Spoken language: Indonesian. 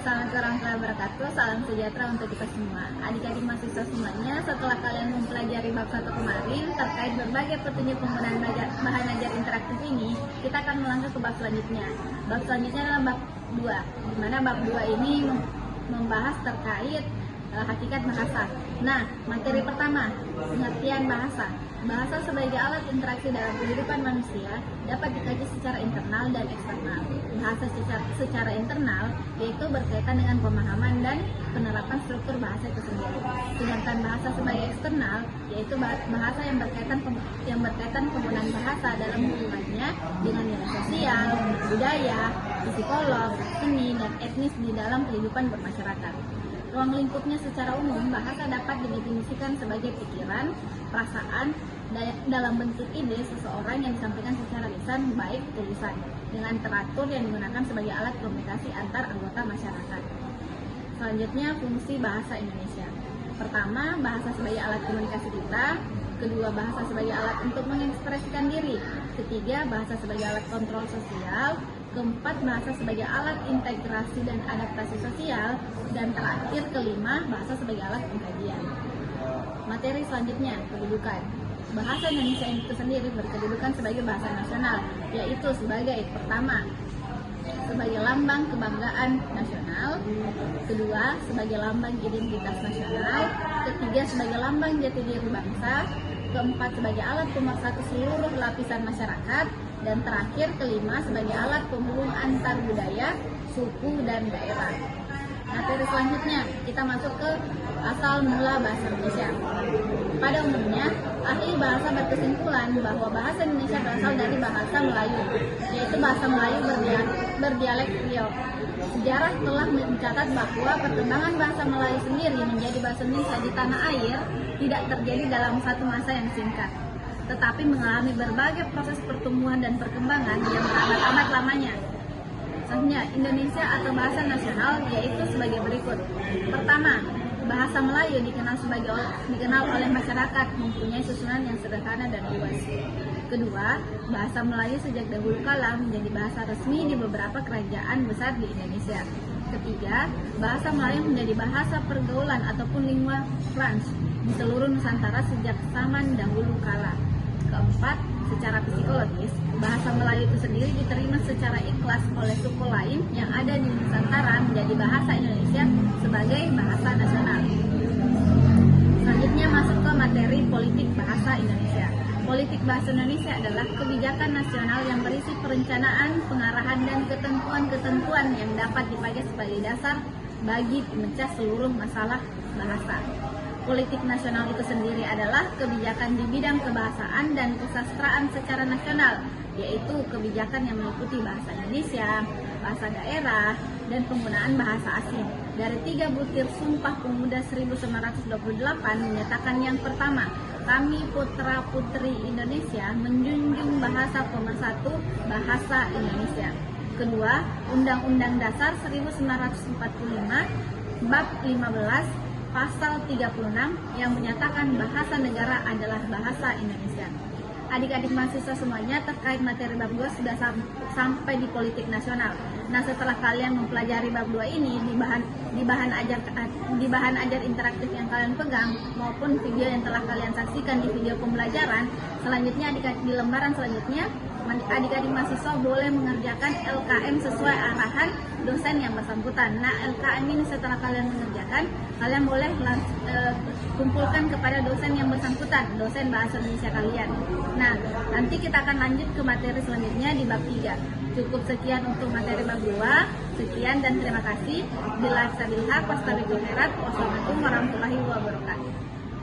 Assalamualaikum warahmatullahi wabarakatuh. Salam sejahtera untuk kita semua. Adik-adik mahasiswa semuanya, setelah kalian mempelajari bab 1 kemarin terkait berbagai petunjuk penggunaan bahan ajar interaktif ini, kita akan melangkah ke bab selanjutnya. Bab selanjutnya adalah bab 2, di mana bab 2 ini membahas terkait hakikat bahasa. Nah, materi pertama, pengertian bahasa. Bahasa sebagai alat interaksi dalam kehidupan manusia dapat dikaji secara internal dan eksternal. Bahasa secara internal yaitu berkaitan dengan pemahaman dan penerapan struktur bahasa itu sendiri. Sedangkan bahasa sebagai eksternal yaitu bahasa yang berkaitan penggunaan bahasa dalam hubungannya dengan nilai sosial, budaya, psikolog, seni, dan etnis di dalam kehidupan bermasyarakat. Ruang lingkupnya secara umum, bahasa dapat didefinisikan sebagai pikiran, perasaan, dalam bentuk ide seseorang yang disampaikan secara lisan baik tulisan, dengan teratur yang digunakan sebagai alat komunikasi antar anggota masyarakat. Selanjutnya, fungsi bahasa Indonesia. Pertama, bahasa sebagai alat komunikasi kita. Kedua, bahasa sebagai alat untuk mengekspresikan diri. Ketiga, bahasa sebagai alat kontrol sosial. Keempat, bahasa sebagai alat integrasi dan adaptasi sosial. Dan terakhir, kelima, bahasa sebagai alat pengkajian. Materi selanjutnya, kedudukan. Bahasa Indonesia itu sendiri berkedudukan sebagai bahasa nasional, yaitu sebagai pertama, sebagai lambang kebanggaan nasional. Kedua, sebagai lambang identitas nasional. Ketiga, sebagai lambang jati diri bangsa. Keempat, sebagai alat pemersatu seluruh lapisan masyarakat. Dan terakhir, kelima, sebagai alat penghubung antar budaya, suku, dan daerah. Materi selanjutnya, kita masuk ke asal mula bahasa Indonesia. Pada umumnya, ahli bahasa berkesimpulan bahwa bahasa Indonesia berasal dari bahasa Melayu, yaitu bahasa Melayu berdialek Riau. Sejarah telah mencatat bahwa perkembangan bahasa Melayu sendiri menjadi bahasa Indonesia di tanah air tidak terjadi dalam satu masa yang singkat, tetapi mengalami berbagai proses pertumbuhan dan perkembangan yang berabad-abad lamanya. Contohnya, Indonesia atau bahasa nasional yaitu sebagai berikut. Pertama, bahasa Melayu dikenal oleh masyarakat mempunyai susunan yang sederhana dan luas. Kedua, bahasa Melayu sejak dahulu kala menjadi bahasa resmi di beberapa kerajaan besar di Indonesia. Ketiga, bahasa Melayu menjadi bahasa pergaulan ataupun lingua franca di seluruh Nusantara sejak zaman dahulu kala. Keempat, secara psikologis, bahasa Melayu itu sendiri diterima secara ikhlas oleh suku lain yang ada di Nusantara menjadi bahasa Indonesia sebagai bahasa nasional. Selanjutnya masuk ke materi politik bahasa Indonesia. Politik bahasa Indonesia adalah kebijakan nasional yang berisi perencanaan, pengarahan, dan ketentuan-ketentuan yang dapat dipakai sebagai dasar bagi pemecah seluruh masalah bahasa. Politik nasional itu sendiri adalah kebijakan di bidang kebahasaan dan kesastraan secara nasional, yaitu kebijakan yang meliputi bahasa Indonesia, bahasa daerah, dan penggunaan bahasa asing. Dari 3 butir Sumpah Pemuda 1928 menyatakan yang pertama, kami putra-putri Indonesia menjunjung bahasa pemersatu bahasa Indonesia. Kedua, Undang-Undang Dasar 1945 Bab 15 Pasal 36 yang menyatakan bahasa negara adalah bahasa Indonesia. Adik-adik mahasiswa semuanya, terkait materi bab 2 sudah sampai di politik nasional. Nah, setelah kalian mempelajari bab 2 ini di bahan ajar interaktif yang kalian pegang maupun video yang telah kalian saksikan di video pembelajaran, selanjutnya di lembaran selanjutnya adik-adik mahasiswa boleh mengerjakan LKM sesuai arahan dosen yang bersangkutan. Nah, LKM ini setelah kalian mengerjakan, kalian boleh kumpulkan kepada dosen yang bersangkutan, dosen bahasa Indonesia kalian. Nah, nanti kita akan lanjut ke materi selanjutnya di bab 3. Cukup sekian untuk materi bab 2. Sekian dan terima kasih. Wassalamualaikum warahmatullahi wabarakatuh.